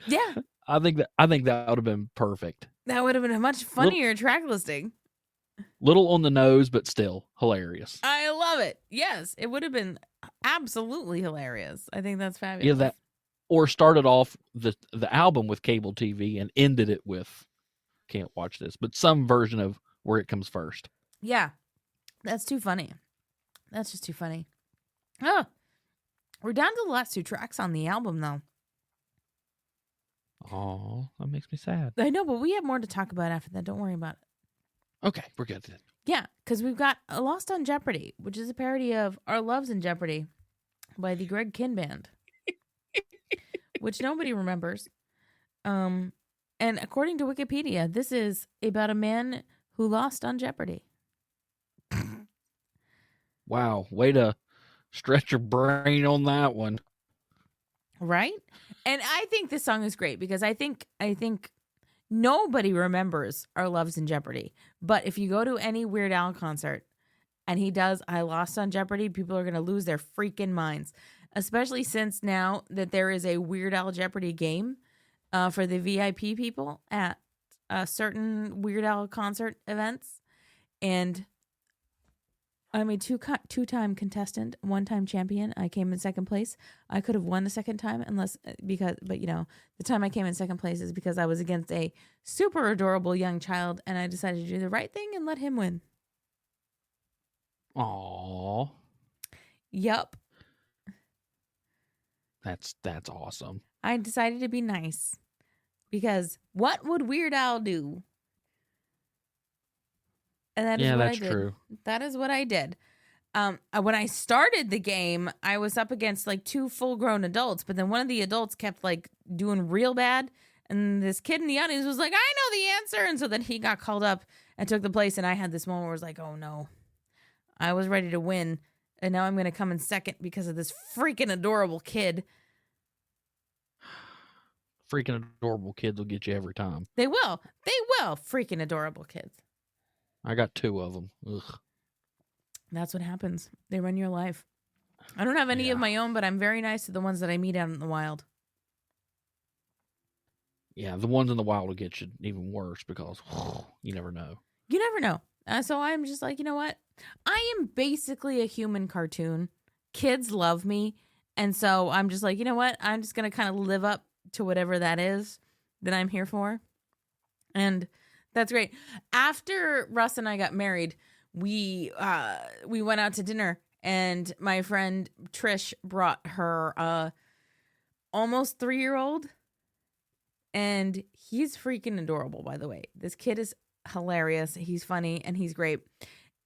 Yeah. I think that would have been perfect. That would have been a much funnier track listing. Little on the nose, but still hilarious. I love it. Yes, it would have been absolutely hilarious. I think that's fabulous. Yeah, that or started off the album with cable TV and ended it with can't watch this, but some version of where it comes first. Yeah, that's too funny. That's just too funny. Oh, we're down to the last 2 tracks on the album, though. Oh, that makes me sad. I know, but we have more to talk about after that. Don't worry about it. Okay, we're good then. Yeah, because we've got Lost on Jeopardy, which is a parody of Our Love's in Jeopardy by the Greg Kihn Band, which nobody remembers. And according to Wikipedia, this is about a man who lost on Jeopardy. Wow, way to stretch your brain on that one. Right? And I think this song is great because I think nobody remembers Our Love's in Jeopardy. But if you go to any Weird Al concert and he does I Lost on Jeopardy, people are going to lose their freaking minds. Especially since now that there is a Weird Al Jeopardy game for the VIP people at certain Weird Al concert events. And I'm a two-time contestant, one-time champion. I came in second place. I could have won the second time but the time I came in second place is because I was against a super adorable young child and I decided to do the right thing and let him win. Aww. Yup. That's awesome. I decided to be nice because what would Weird Al do? And that is what I did. True. That is what I did. When I started the game, I was up against like 2 full-grown adults, but then one of the adults kept like doing real bad, and this kid in the audience was like, "I know the answer," and so then he got called up and took the place, and I had this moment where I was like, "Oh no, I was ready to win, and now I'm going to come in second because of this freaking adorable kid." Freaking adorable kids will get you every time. They will, freaking adorable kids. I got 2 of them. Ugh. That's what happens. They run your life. I don't have any of my own, but I'm very nice to the ones that I meet out in the wild. Yeah, the ones in the wild will get you even worse because you never know. You never know. So I'm just like, you know what? I am basically a human cartoon. Kids love me. And so I'm just like, you know what? I'm just going to kind of live up to whatever that is that I'm here for. And that's great. After Russ and I got married, we went out to dinner, and my friend Trish brought her almost 3-year-old, and he's freaking adorable, by the way. This kid is hilarious. He's funny and he's great.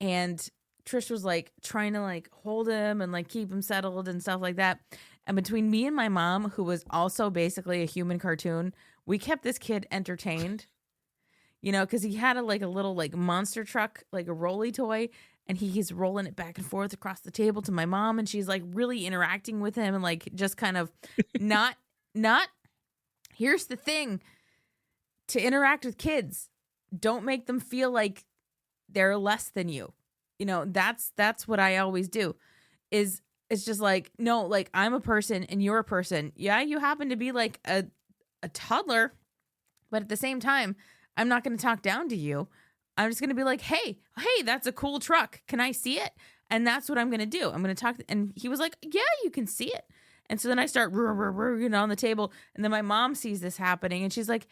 And Trish was like trying to like hold him and like keep him settled and stuff like that. And between me and my mom, who was also basically a human cartoon, we kept this kid entertained. You know, because he had a little monster truck, like a rolly toy, and he's rolling it back and forth across the table to my mom, and she's like really interacting with him and like just kind of not. Here's the thing: to interact with kids, don't make them feel like they're less than you. You know, that's what I always do. It's just like, no, like I'm a person and you're a person. Yeah, you happen to be like a toddler, but at the same time, I'm not going to talk down to you. I'm just going to be like, hey, that's a cool truck. Can I see it? And that's what I'm going to do. I'm going to talk. And he was like, yeah, you can see it. And so then I start on the table. And then my mom sees this happening and she's like,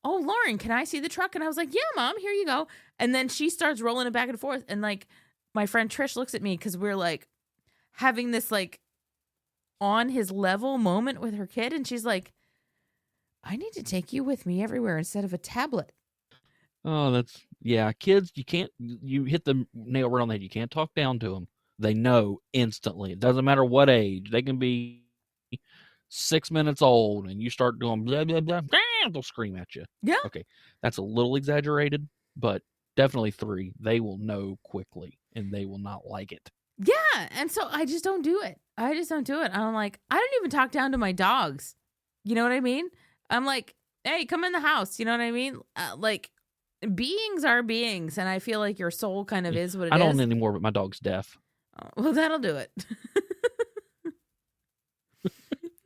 oh, Lauren, can I see the truck? And I was like, yeah, Mom, here you go. And then she starts rolling it back and forth. And like my friend Trish looks at me because we're like having this like on his level moment with her kid. And she's like, I need to take you with me everywhere instead of a tablet. Oh, kids, you hit the nail right on the head. You can't talk down to them. They know instantly. It doesn't matter what age. They can be 6 minutes old and you start doing blah, blah, blah. they'll scream at you. Yeah. Okay, that's a little exaggerated, but definitely 3. They will know quickly, and they will not like it. Yeah, and so I just don't do it. I I'm like, I don't even talk down to my dogs. You know what I mean? I'm like, hey, come in the house. You know what I mean? Like, beings are beings, and I feel like your soul kind of is what it is. I don't anymore, but my dog's deaf. Oh, well, that'll do it.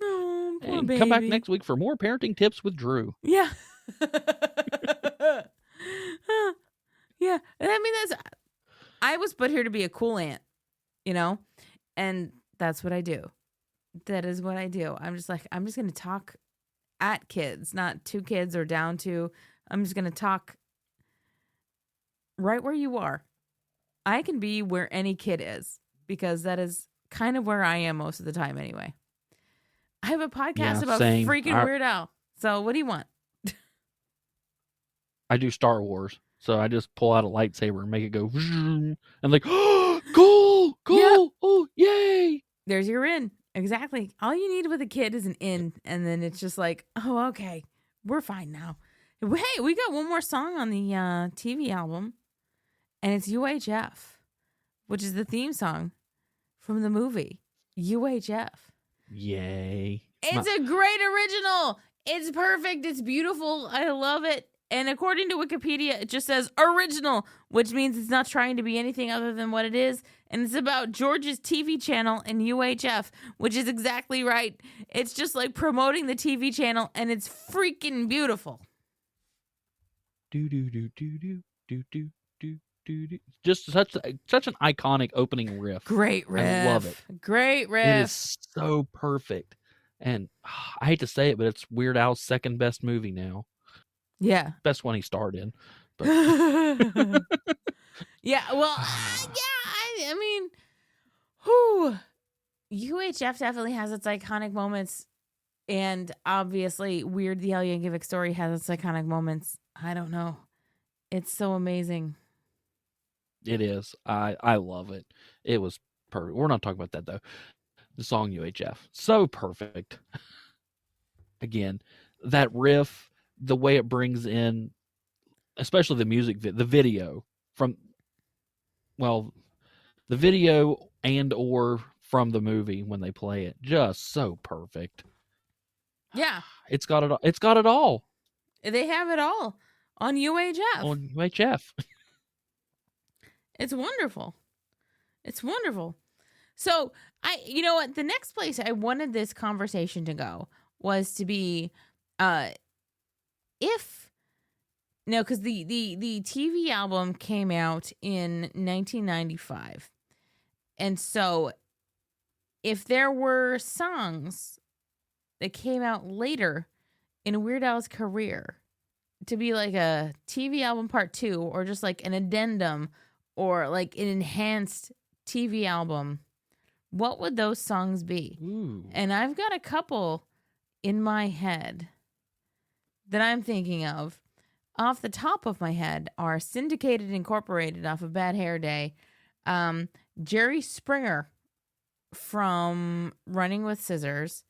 Oh, poor And baby. come back next week for more parenting tips with Drew. Yeah. Yeah. And I mean, I was put here to be a cool aunt, you know? And that's what I do. That is what I do. I'm just like, I'm just going to talk at kids, not to kids or down to. I'm just going to talk right where you are. I can be where any kid is because that is kind of where I am most of the time anyway. I have a podcast about same. freaking Weird Al. So what do you want? I do Star Wars, so I just pull out a lightsaber and make it go, and like, oh, cool, Yep. oh, yay. There's your in. Exactly. All you need with a kid is an in, and then it's just like, oh, okay, we're fine now. Hey, we got one more song on the TV album, and it's UHF, which is the theme song from the movie UHF. Yay. It's a great original. It's perfect. It's beautiful. I love it. And according to Wikipedia, it just says original, which means it's not trying to be anything other than what it is. And it's about George's TV channel and UHF, which is exactly right. It's just like promoting the TV channel, and it's freaking beautiful. Do do do do do do do do do do. Just such an iconic opening riff. Great riff. I love it. Great riff. It is so perfect. And I hate to say it, but it's Weird Al's second best movie now. Yeah. Best one he starred in. But Yeah. Well, yeah. I mean, whew. UHF definitely has its iconic moments. And obviously, Weird the Al Yankovic Story has its iconic moments. I don't know. It's so amazing. it is. I love it. It was perfect. We're not talking about that, though. The song UHF. So perfect. Again, that riff, the way it brings in, especially the music, the video from, well, the video and or from the movie when they play it, just so perfect. Yeah. It's got it. It's got it all They have it all on UHF. on UHF. It's wonderful. It's wonderful. So you know what? The next place I wanted this conversation to go was to be, because the TV album came out in 1995, and so if there were songs that came out later in Weird Al's career to be like a TV album part 2, or just like an addendum, or like an enhanced TV album, what would those songs be? Ooh. And I've got a couple in my head that I'm thinking of. Off the top of my head are Syndicated Incorporated off of Bad Hair Day, Jerry Springer from Running with Scissors,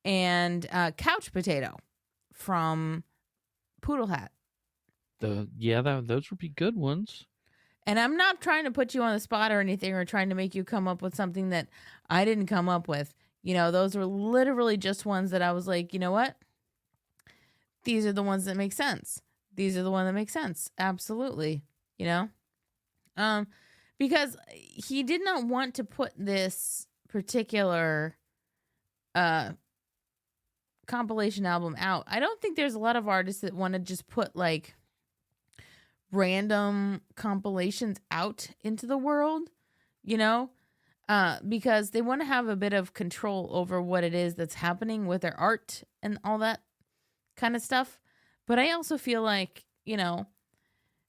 and Couch Potato from Poodle Hat. Those would be good ones. And I'm not trying to put you on the spot or anything, or trying to make you come up with something that I didn't come up with. You know, those were literally just ones that I was like, you know what? These are the ones that make sense. These are the ones that make sense. Absolutely. You know? Because he did not want to put this particular compilation album out. I don't think there's a lot of artists that want to just put like random compilations out into the world, you know, because they want to have a bit of control over what it is that's happening with their art and all that kind of stuff. But I also feel like, you know,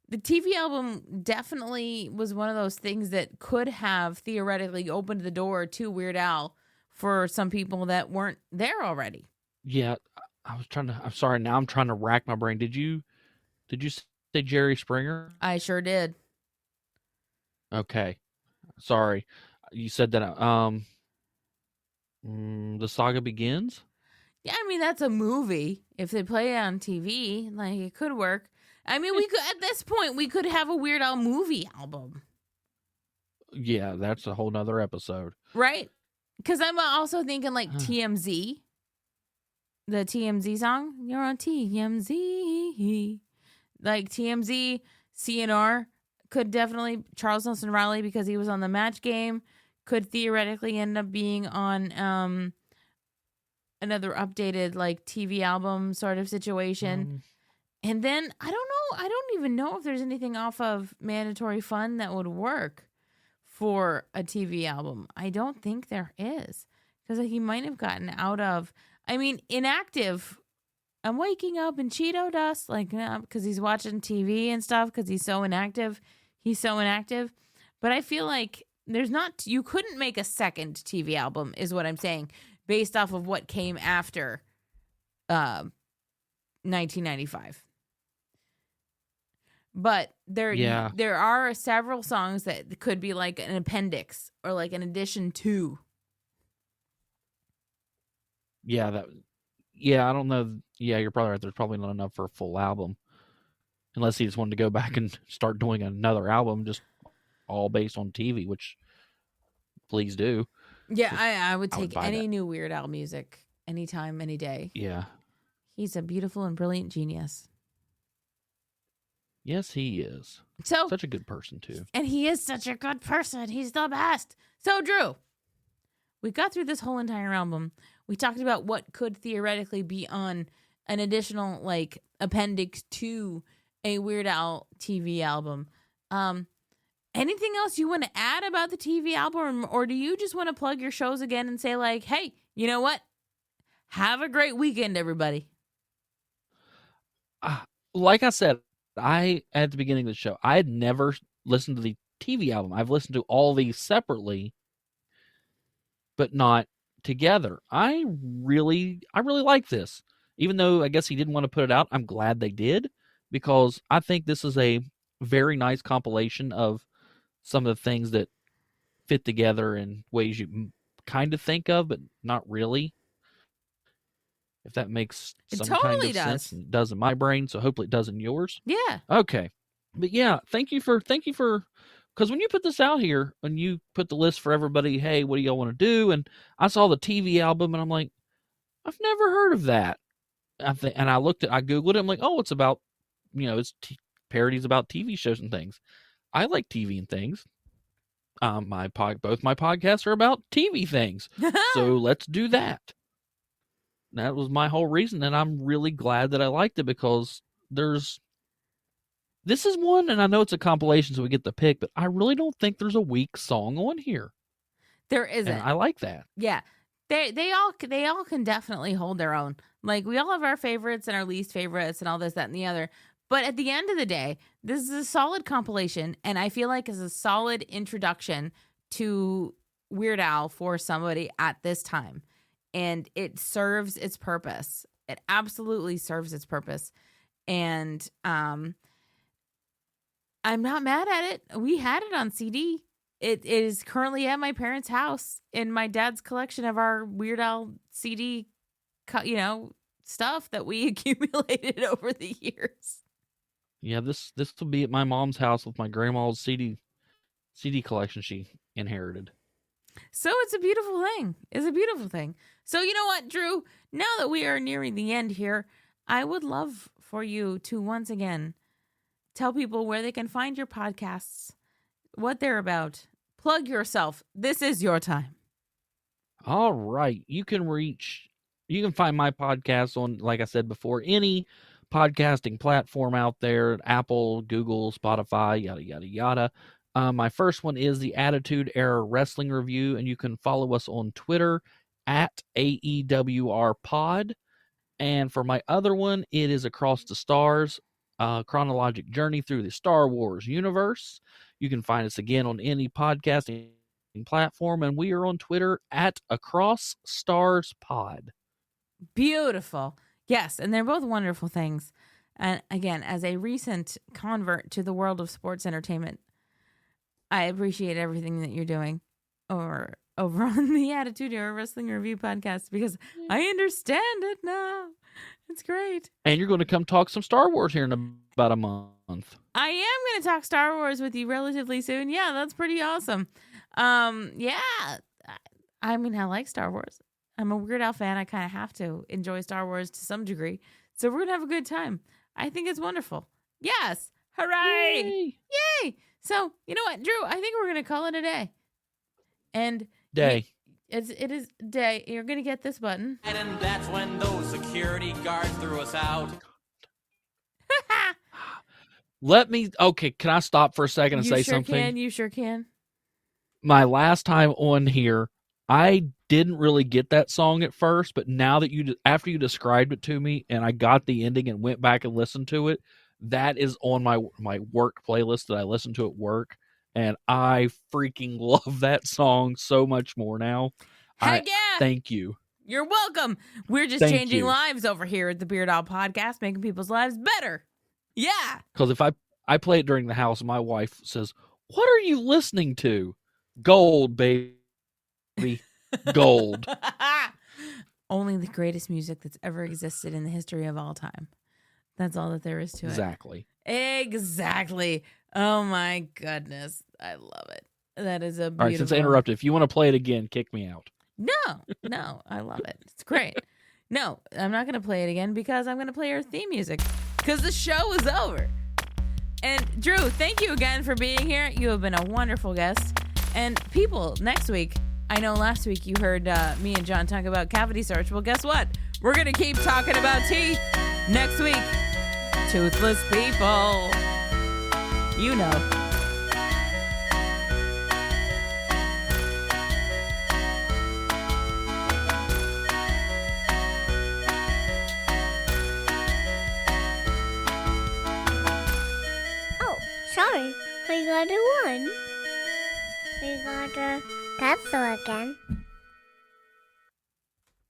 the TV album definitely was one of those things that could have theoretically opened the door to Weird Al for some people that weren't there already. Yeah, I'm sorry, now I'm trying to rack my brain. Did you say Jerry Springer? I sure did. Okay. Sorry. You said that The Saga Begins? Yeah, I mean, that's a movie. If they play it on TV, like, it could work. I mean, we could, at this point, we could have a Weird Al movie album, Yeah, that's a whole nother episode. right? Because I'm also thinking, like, TMZ. The TMZ song. You're on TMZ. Like, TMZ, CNR could definitely, Charles Nelson Riley, because he was on the Match Game, could theoretically end up being on another updated, like, TV album sort of situation. And then I don't even know if there's anything off of Mandatory Fun that would work for a TV album. I don't think there is, because he might have gotten out of, I mean, Inactive. I'm waking up in Cheeto dust, like, because he's watching TV and stuff, because he's so inactive. He's so inactive. But I feel like you couldn't make a second TV album, is what I'm saying, based off of what came after 1995. But there are several songs that could be like an appendix or like an addition to. Yeah, I don't know. Yeah, you're probably right. There's probably not enough for a full album, unless he just wanted to go back and start doing another album, just all based on TV. Which, please do. Yeah, I would take buy any that. new Weird Al music, anytime, any day. Yeah. He's a beautiful and brilliant genius. Yes, he is. So Such a good person too. And he is such a good person. He's the best. So, Drew, we got through this whole entire album. We talked about what could theoretically be on an additional, like, appendix to a Weird Al TV album. Anything else you want to add about the TV album, or do you just want to plug your shows again and say, like, hey, you know what? Have a great weekend, everybody. Like I said, at the beginning of the show, I had never listened to the TV album. I've listened to all these separately, but not together. I really like this. Even though I guess he didn't want to put it out, I'm glad they did, because I think this is a very nice compilation of some of the things that fit together in ways you kind of think of, but not really. If that makes some kind of sense. It does in my brain, so hopefully it does in yours. Yeah. Okay. But yeah, thank you for, because when you put this out here, when you put the list for everybody, hey, what do y'all want to do? And I saw the TV album, and I'm like, I've never heard of that. And I Googled it. I'm like, oh, it's about, it's parodies about TV shows and things. I like TV and things. Both my podcasts are about TV things, so let's do that. That was my whole reason, and I'm really glad that I liked it, because this is one, and I know it's a compilation, so we get the pick, but I really don't think there's a weak song on here. There isn't. And I like that. Yeah. They all can definitely hold their own. Like, we all have our favorites and our least favorites and all this, that, and the other. But at the end of the day, this is a solid compilation, and I feel like it's a solid introduction to Weird Al for somebody at this time. And it serves its purpose. It absolutely serves its purpose. And I'm not mad at it. We had it on CD. It is currently at my parents' house in my dad's collection of our Weird Al CD, stuff that we accumulated over the years. Yeah, this will be at my mom's house with my grandma's CD collection she inherited. So it's a beautiful thing. It's a beautiful thing. So you know what, Drew? Now that we are nearing the end here, I would love for you to once again tell people where they can find your podcasts, what they're about. Plug yourself. This is your time. All right. You can find my podcast on, like I said before, any podcasting platform out there, Apple, Google, Spotify, yada, yada, yada. My first one is the Attitude Era Wrestling Review, and you can follow us on Twitter at AEWR Pod. And for my other one, it is Across the Stars, chronologic journey through the Star Wars universe. You can find us again on any podcasting platform, and we are on Twitter at Across Stars Pod. Beautiful. Yes, and they're both wonderful things. And again, as a recent convert to the world of sports entertainment, I appreciate everything that you're doing. or over on the Attitude Era Wrestling Review podcast because I understand it now. It's great. And you're going to come talk some Star Wars here in about a month. I am going to talk Star Wars with you relatively soon. Yeah, that's pretty awesome. Yeah. I mean, I like Star Wars. I'm a Weird Al fan. I kind of have to enjoy Star Wars to some degree. So we're going to have a good time. I think it's wonderful. Yes. Hooray. Yay. Yay. So, you know what, Drew? I think we're going to call it a day. And Day. it is day. You're going to get this button. And that's when those security guards threw us out. Okay, can I stop for a second and say something? You sure can. My last time on here, I didn't really get that song at first, but now that after you described it to me and I got the ending and went back and listened to it, that is on my work playlist that I listen to at work, and I freaking love that song so much more now. Heck yeah! Thank you. You're welcome. We're just changing lives over here at the Beard Owl Podcast, making people's lives better. Yeah. Because if I play it during the house, my wife says, "What are you listening to?" Gold, baby. Gold. Only the greatest music that's ever existed in the history of all time. That's all that there is to it. Exactly. Oh my goodness. I love it. That is a beautiful... All right, since I interrupted, if you want to play it again, kick me out. No, I love it. It's great. No, I'm not going to play it again because I'm going to play our theme music because the show is over. And Drew, thank you again for being here. You have been a wonderful guest. And people, next week, I know last week you heard me and John talk about cavity search. Well, guess what? We're going to keep talking about teeth next week. Toothless people. You know. Oh, sorry. We got a one. We got a pencil again.